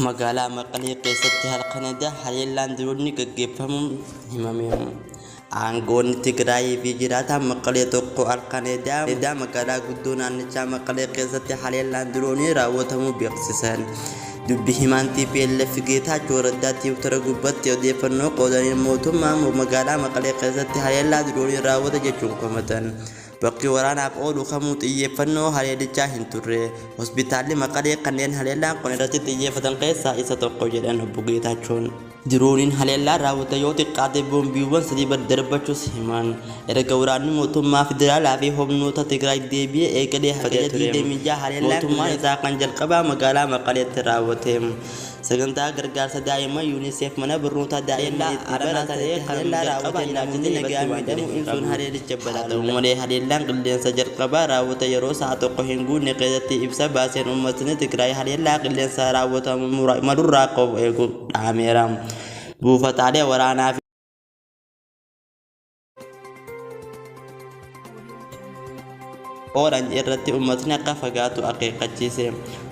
magaalaa Maqalee keessatti halkanidha haleellaan diroonni gaggeeffamuun himameera. Aangoonni Tigraay fi jiraataan Maqalee tokko halkanidha magaalaa guddoo naannichaa Maqalee keessatti haleellaan diroonni raawwatamuu beeksisan. Dubbi himaan TPLF Geetaachoo Raddaa Tiwiitara gubbatti odeeffannoo qoodaniin mootummaan magaalaa Maqalee keessatti haleellaa diroonni raawwata jechuun komatan. Bakki waraanaaf oolu kamuu xiyyeeffannoo haleellichaa hin turre. Hospitaalli Maqalee kanneen haleellaan kun irratti xiyyeeffatan keessaa isa tokko jedhan obbo Geetaachoon. Dirooniin haleellaa raawwate yoo xiqqaate boombiiwwan 3 darbachuus himan. Erga waraanni mootummaa federaalaa fi humnoota Tigraay deebi'ee eegalee hagaya 26 haleellaan mootummaan isaa kan jalqabaa magaalaa Maqaleetti raawwate. Sagantaa gargaarsa daa'imman UNICEF mana barnootaa daa'imman aranaa ta'ee haleellaa raawwate ilaalchisee nagaa miidhamuu ibsuun haleellicha bal'ata. Malee haleellaan qilleensa jalqabaa raawwate yeroo sa'a tokko hin guunne keessatti ibsa baaseen uummatni Tigraay haleellaa qilleensa raawwatamu malurraa qabu eeguu dhaameera. Buufataalee waraanaa Oran irratti uummatni akka fagaatu akeekkachiise.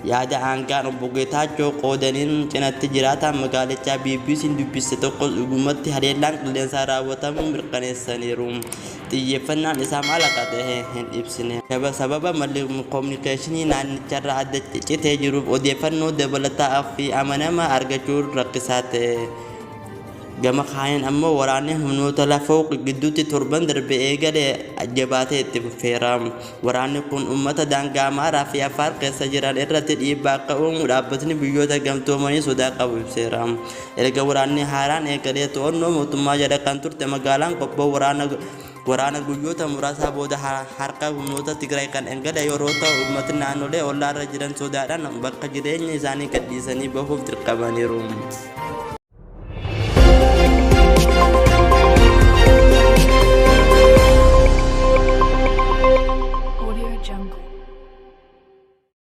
Yaada aangaan obbo Geetaachoo qoodaniin cinatti jiraataan magaalichaa BBC'n dubbise tokko dhugumatti haleellaan qilleensaa raawwatamuu mirkaneessaniiru. Xiyyeeffannaan isaa maal akka ta'e hin ibsine. Sababa malli kominikeeshinii naannicharraa adda citee jiruuf odeeffannoo dabalataa fi amanamaa argachuun rakkisaa ta'e. Gama kaaniin ammoo waraanni humnoota lafoo gidduutti torban darbe eegalee jabaatee itti fufeera. Waraanni kun uummata daangaa Amaaraa fi Affaar keessa jiran irratti dhiibbaa akka uumu dhaabbatni biyyoota gamtoomanii sodaa qabu ibseera. Erga waraanni haaraan eegalee to'annoo mootummaa jala kan turte magaalaan qophoo waraana guyyoota muraasaa booda harka humnoota Tigraay kan eegale yeroo ta'u uummatni naannolee ollaarra jiran sodaadhaan bakka jireenya isaanii gadhiisanii bahuuf dirqamaniiru.